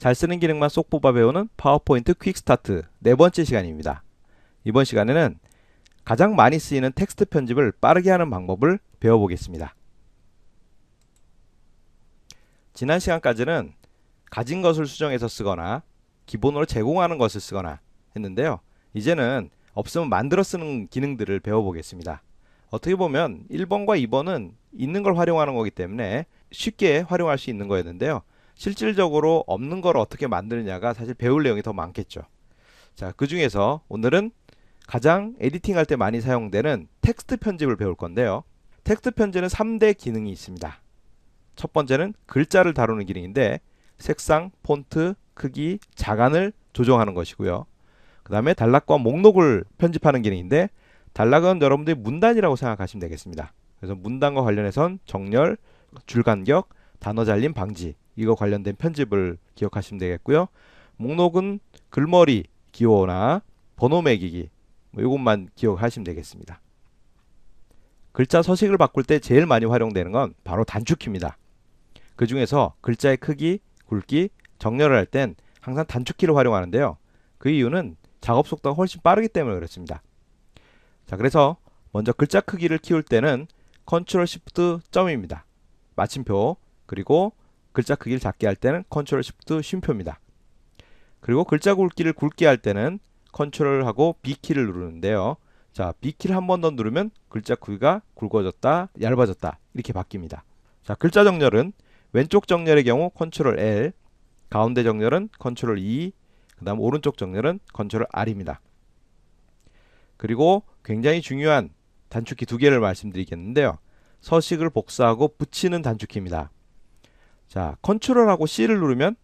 잘 쓰는 기능만 쏙 뽑아 배우는 파워포인트 퀵 스타트 네 번째 시간입니다. 이번 시간에는 가장 많이 쓰이는 텍스트 편집을 빠르게 하는 방법을 배워보겠습니다. 지난 시간까지는 가진 것을 수정해서 쓰거나 기본으로 제공하는 것을 쓰거나 했는데요. 이제는 없으면 만들어 쓰는 기능들을 배워보겠습니다. 어떻게 보면 1번과 2번은 있는 걸 활용하는 거기 때문에 쉽게 활용할 수 있는 거였는데요. 실질적으로 없는 걸 어떻게 만드느냐가 사실 배울 내용이 더 많겠죠. 자, 그 중에서 오늘은 가장 에디팅할 때 많이 사용되는 텍스트 편집을 배울 건데요. 텍스트 편집은 3대 기능이 있습니다. 첫 번째는 글자를 다루는 기능인데 색상, 폰트, 크기, 자간을 조정하는 것이고요. 그 다음에 단락과 목록을 편집하는 기능인데 단락은 여러분들이 문단이라고 생각하시면 되겠습니다. 그래서 문단과 관련해선 정렬, 줄간격, 단어 잘림 방지 이거 관련된 편집을 기억하시면 되겠고요. 목록은 글머리 기호나 번호 매기기 이것만 기억하시면 되겠습니다. 글자 서식을 바꿀 때 제일 많이 활용되는 건 바로 단축키입니다. 그 중에서 글자의 크기, 굵기, 정렬을 할 땐 항상 단축키를 활용하는데요. 그 이유는 작업 속도가 훨씬 빠르기 때문에 그렇습니다. 자, 그래서 먼저 글자 크기를 키울 때는 컨트롤 시프트 점입니다. 마침표. 그리고 글자 크기를 작게 할 때는 컨트롤 시프트 쉼표입니다. 그리고 글자 굵기를 굵게 할 때는 컨트롤하고 B키를 누르는데요. 자, B키를 한 번 더 누르면 글자 크기가 굵어졌다, 얇아졌다 이렇게 바뀝니다. 자, 글자 정렬은 왼쪽 정렬의 경우 컨트롤 L, 가운데 정렬은 컨트롤 E, 그 다음 오른쪽 정렬은 컨트롤 R입니다. 그리고 굉장히 중요한 단축키 두 개를 말씀드리겠는데요. 서식을 복사하고 붙이는 단축키입니다. 자, 컨트롤하고 C를 누르면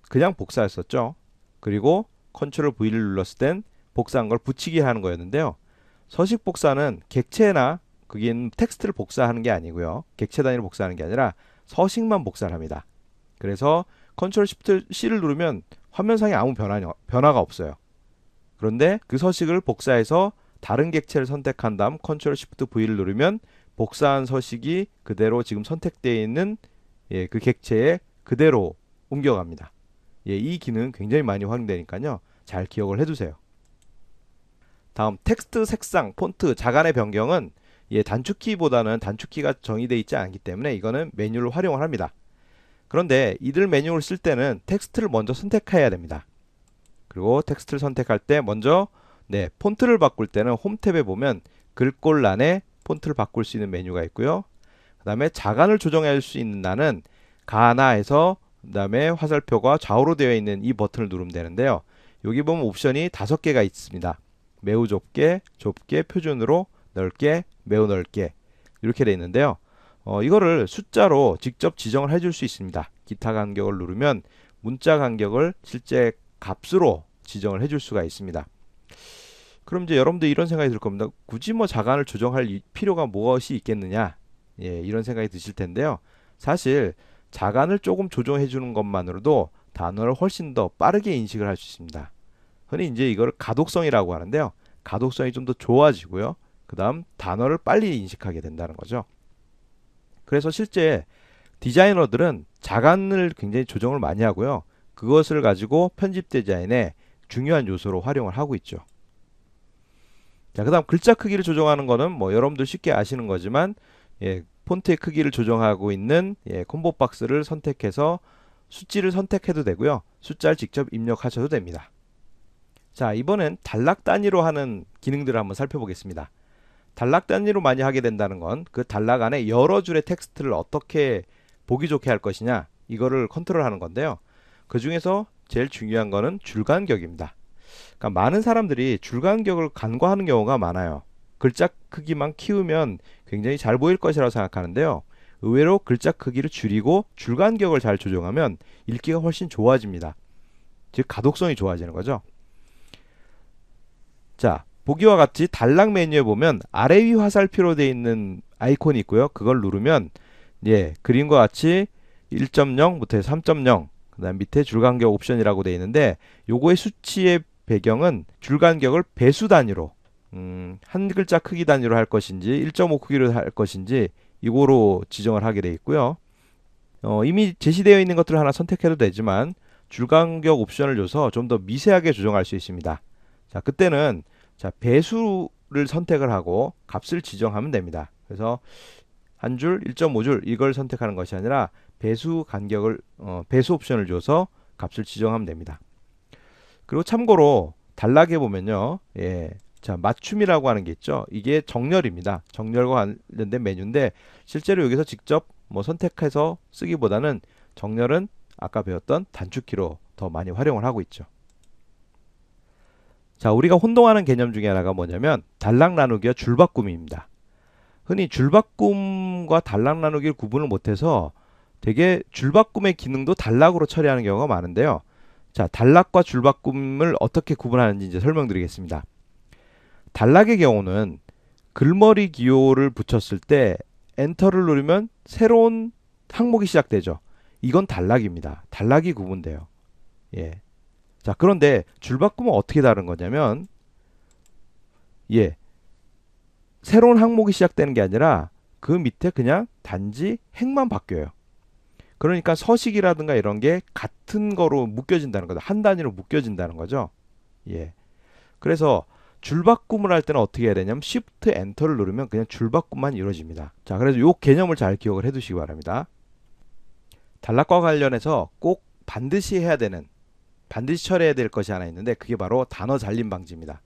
그냥 복사했었죠. 그리고 컨트롤 V를 눌렀을 땐 복사한 걸 붙이게 하는 거였는데요. 서식 복사는 객체나 그게 텍스트를 복사하는 게 아니고요. 객체 단위로 복사하는 게 아니라 서식만 복사를 합니다. 그래서 컨트롤 시프트 C를 누르면 화면상에 아무 변화가 없어요. 그런데 그 서식을 복사해서 다른 객체를 선택한 다음 컨트롤 시프트 V를 누르면 복사한 서식이 그대로 지금 선택되어 있는 그 객체에 그대로 옮겨갑니다. 이 기능 굉장히 많이 활용되니까요. 잘 기억을 해두세요. 다음 텍스트 색상, 폰트, 자간의 변경은 단축키보다는 단축키가 정의되어 있지 않기 때문에 이거는 메뉴를 활용을 합니다. 그런데 이들 메뉴를 쓸 때는 텍스트를 먼저 선택해야 됩니다. 그리고 텍스트를 선택할 때 먼저 폰트를 바꿀 때는 홈 탭에 보면 글꼴란에 폰트를 바꿀 수 있는 메뉴가 있고요. 그 다음에 자간을 조정할 수 있는欄은 가나에서 그 다음에 화살표가 좌우로 되어 있는 이 버튼을 누르면 되는데요. 여기 보면 옵션이 5개가 있습니다. 매우 좁게, 좁게, 표준으로, 넓게, 매우 넓게 이렇게 되어 있는데요. 이거를 숫자로 직접 지정을 해줄 수 있습니다. 기타 간격을 누르면 문자 간격을 실제 값으로 지정을 해줄 수가 있습니다. 그럼 이제 여러분들 이런 생각이 들 겁니다. 굳이 뭐 자간을 조정할 필요가 무엇이 있겠느냐? 이런 생각이 드실 텐데요. 사실 자간을 조금 조정해 주는 것만으로도 단어를 훨씬 더 빠르게 인식을 할 수 있습니다. 흔히 이제 이걸 가독성이라고 하는데요. 가독성이 좀 더 좋아지고요. 그 다음 단어를 빨리 인식하게 된다는 거죠. 그래서 실제 디자이너들은 자간을 굉장히 조정을 많이 하고요. 그것을 가지고 편집 디자인에 중요한 요소로 활용을 하고 있죠. 자, 그 다음 글자 크기를 조정하는 거는 뭐 여러분들 쉽게 아시는 거지만 폰트의 크기를 조정하고 있는 콤보 박스를 선택해서 숫지를 선택해도 되고요. 숫자를 직접 입력하셔도 됩니다. 자, 이번엔 단락 단위로 하는 기능들을 한번 살펴보겠습니다. 단락 단위로 많이 하게 된다는 건 그 단락 안에 여러 줄의 텍스트를 어떻게 보기 좋게 할 것이냐 이거를 컨트롤하는 건데요. 그 중에서 제일 중요한 거는 줄간격입니다. 그러니까 많은 사람들이 줄간격을 간과하는 경우가 많아요. 글자 크기만 키우면 굉장히 잘 보일 것이라고 생각하는데요. 의외로 글자 크기를 줄이고 줄간격을 잘 조정하면 읽기가 훨씬 좋아집니다. 즉 가독성이 좋아지는 거죠. 자, 보기와 같이 단락 메뉴에 보면 아래 위 화살표로 되어 있는 아이콘이 있고요. 그걸 누르면 그림과 같이 1.0부터 3.0 그 다음 밑에 줄간격 옵션이라고 되어 있는데 요거의 수치의 배경은 줄간격을 배수 단위로 한 글자 크기 단위로 할 것인지 1.5 크기로 할 것인지 이거로 지정을 하게 되어 있고요. 이미 제시되어 있는 것들을 하나 선택해도 되지만 줄간격 옵션을 줘서 좀 더 미세하게 조정할 수 있습니다. 자, 그때는 자, 배수를 선택을 하고 값을 지정하면 됩니다. 그래서 한 줄, 1.5줄 이걸 선택하는 것이 아니라 배수 간격을 배수 옵션을 줘서 값을 지정하면 됩니다. 그리고 참고로 단락에 보면요. 예. 자, 맞춤이라고 하는 게 있죠. 이게 정렬입니다. 정렬과 관련된 메뉴인데 실제로 여기서 직접 뭐 선택해서 쓰기보다는 정렬은 아까 배웠던 단축키로 더 많이 활용을 하고 있죠. 자, 우리가 혼동하는 개념 중에 하나가 뭐냐면 단락 나누기와 줄 바꿈입니다. 흔히 줄 바꿈과 단락 나누기를 구분을 못해서 되게 줄 바꿈의 기능도 단락으로 처리하는 경우가 많은데요. 자, 단락과 줄 바꿈을 어떻게 구분하는지 이제 설명드리겠습니다. 단락의 경우는 글머리 기호를 붙였을 때 엔터를 누르면 새로운 항목이 시작되죠. 이건 단락입니다. 단락이 구분돼요. 예. 자, 그런데 줄 바꿈은 어떻게 다른 거냐면 예. 새로운 항목이 시작되는 게 아니라 그 밑에 그냥 단지 행만 바뀌어요. 그러니까 서식이라든가 이런 게 같은 거로 묶여진다는 거죠. 한 단위로 묶여진다는 거죠. 예. 그래서 줄 바꿈을 할 때는 어떻게 해야 되냐면 Shift Enter를 누르면 그냥 줄 바꿈만 이루어집니다. 자, 그래서 요 개념을 잘 기억을 해 두시기 바랍니다. 단락과 관련해서 꼭 반드시 해야 되는, 반드시 처리해야 될 것이 하나 있는데 그게 바로 단어 잘림 방지입니다.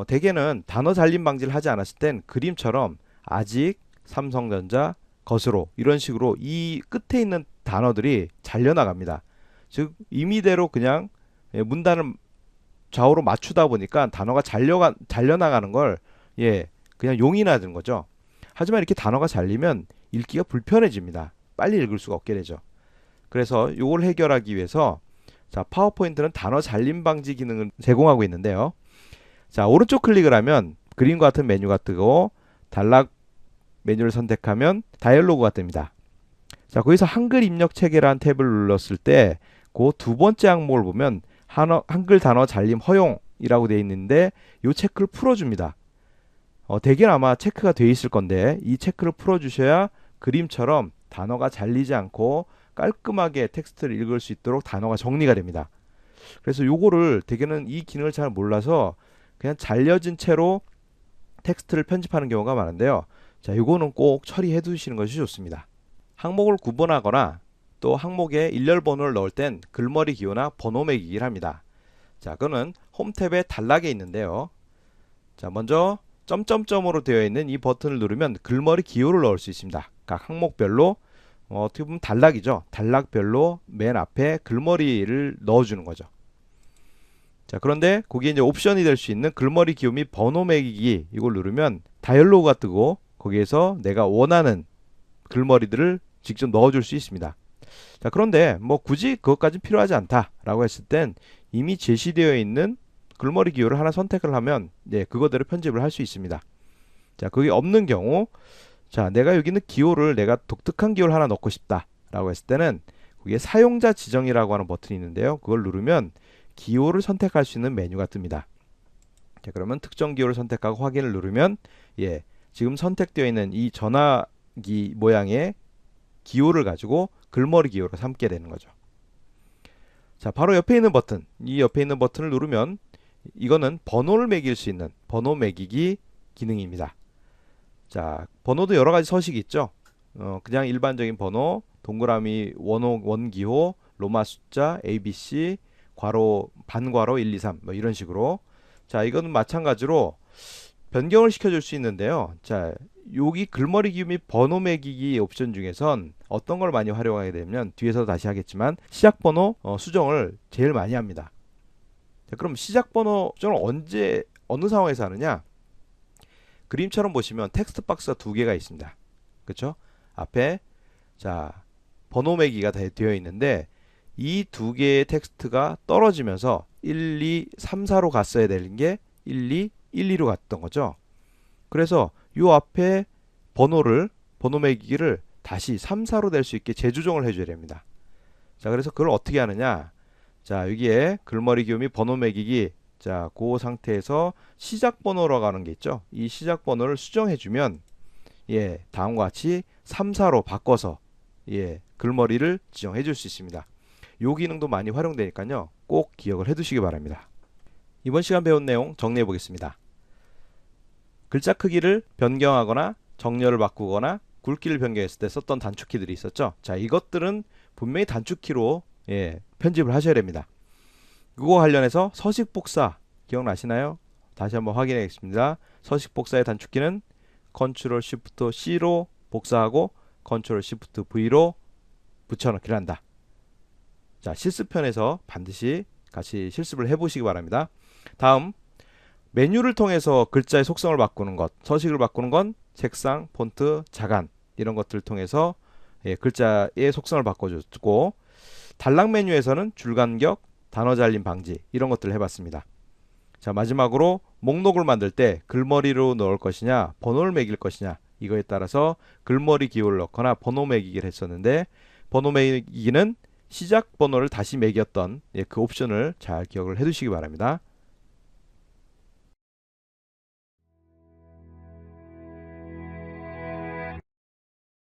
대개는 단어 잘림 방지를 하지 않았을 땐 그림처럼 아직, 삼성전자, 것으로 이런 식으로 이 끝에 있는 단어들이 잘려나갑니다. 즉 임의대로 그냥 문단을 좌우로 맞추다 보니까 단어가 잘려나가는 걸 그냥 용인하는 거죠. 하지만 이렇게 단어가 잘리면 읽기가 불편해집니다. 빨리 읽을 수가 없게 되죠. 그래서 이걸 해결하기 위해서 자, 파워포인트는 단어 잘림 방지 기능을 제공하고 있는데요. 자, 오른쪽 클릭을 하면 그림과 같은 메뉴가 뜨고 단락 메뉴를 선택하면 다이얼로그가 뜹니다. 자, 거기서 한글 입력 체계라는 탭을 눌렀을 때 그 두 번째 항목을 보면 한글 단어 잘림 허용이라고 되어 있는데 이 체크를 풀어줍니다. 대개는 아마 체크가 되어 있을 건데 이 체크를 풀어주셔야 그림처럼 단어가 잘리지 않고 깔끔하게 텍스트를 읽을 수 있도록 단어가 정리가 됩니다. 그래서 요거를 대개는 이 기능을 잘 몰라서 그냥 잘려진 채로 텍스트를 편집하는 경우가 많은데요. 자, 요거는 꼭 처리해 두시는 것이 좋습니다. 항목을 구분하거나 또 항목에 일렬 번호를 넣을 땐 글머리 기호나 번호 매기기를 합니다. 자, 그거는 홈 탭의 단락에 있는데요. 자, 먼저 점점점으로 되어 있는 이 버튼을 누르면 글머리 기호를 넣을 수 있습니다. 각 항목별로 어떻게 보면 단락이죠. 단락별로 맨 앞에 글머리를 넣어주는 거죠. 자, 그런데 거기에 이제 옵션이 될 수 있는 글머리 기호 및 번호 매기기 이걸 누르면 다이얼로그가 뜨고 거기에서 내가 원하는 글머리들을 직접 넣어줄 수 있습니다. 자, 그런데 뭐 굳이 그것까지 필요하지 않다라고 했을 땐 이미 제시되어 있는 글머리 기호를 하나 선택을 하면 그거대로 편집을 할 수 있습니다. 자, 그게 없는 경우 자, 내가 여기 있는 기호를 내가 독특한 기호를 하나 넣고 싶다라고 했을 때는 거기에 사용자 지정이라고 하는 버튼이 있는데요. 그걸 누르면 기호를 선택할 수 있는 메뉴가 뜹니다. 자, 그러면 특정 기호를 선택하고 확인을 누르면 지금 선택되어 있는 이 전화기 모양의 기호를 가지고 글머리 기호로 삼게 되는 거죠. 자, 바로 옆에 있는 버튼, 이 옆에 있는 버튼을 누르면 이거는 번호를 매길 수 있는 번호 매기기 기능입니다. 자, 번호도 여러 가지 서식이 있죠. 그냥 일반적인 번호, 동그라미 원기호, 로마 숫자, ABC, 괄호, 반괄호 1, 2, 3 뭐 이런 식으로. 자, 이거는 마찬가지로 변경을 시켜줄 수 있는데요. 자, 여기 글머리 기호 및 번호 매기기 옵션 중에선 어떤 걸 많이 활용하게 되면 뒤에서 다시 하겠지만 시작 번호 수정을 제일 많이 합니다. 자, 그럼 시작 번호 수정을 언제 어느 상황에서 하느냐? 그림처럼 보시면 텍스트 박스가 두 개가 있습니다. 그렇죠? 앞에 자, 번호 매기가 되어 있는데 이 두 개의 텍스트가 떨어지면서 1, 2, 3, 4로 갔어야 되는 게 1, 2, 1, 2로 갔던 거죠. 그래서 요 앞에 번호 매기기를 다시 3, 4로 될 수 있게 재조정을 해줘야 됩니다. 자, 그래서 그걸 어떻게 하느냐? 자, 여기에 글머리 기호 및 번호 매기기 자, 그 상태에서 시작 번호라고 하는 게 있죠. 이 시작 번호를 수정해주면 다음과 같이 3, 4로 바꿔서 글머리를 지정해 줄 수 있습니다. 요 기능도 많이 활용되니까요. 꼭 기억을 해두시기 바랍니다. 이번 시간 배운 내용 정리해 보겠습니다. 글자 크기를 변경하거나 정렬을 바꾸거나 굵기를 변경했을 때 썼던 단축키들이 있었죠. 자, 이것들은 분명히 단축키로 편집을 하셔야 됩니다. 그거 관련해서 서식 복사 기억나시나요? 다시 한번 확인하겠습니다. 서식 복사의 단축키는 Ctrl Shift C로 복사하고 Ctrl Shift V로 붙여넣기를 한다. 자, 실습편에서 반드시 같이 실습을 해보시기 바랍니다. 다음, 메뉴를 통해서 글자의 속성을 바꾸는 것, 서식을 바꾸는 건 색상, 폰트, 자간 이런 것들을 통해서 글자의 속성을 바꿔주고, 단락 메뉴에서는 줄간격, 단어 잘림 방지 이런 것들을 해봤습니다. 자, 마지막으로 목록을 만들 때 글머리로 넣을 것이냐 번호를 매길 것이냐 이거에 따라서 글머리 기호를 넣거나 번호 매기기를 했었는데, 번호 매기기는 시작 번호를 다시 매겼던 그 옵션을 잘 기억을 해두시기 바랍니다.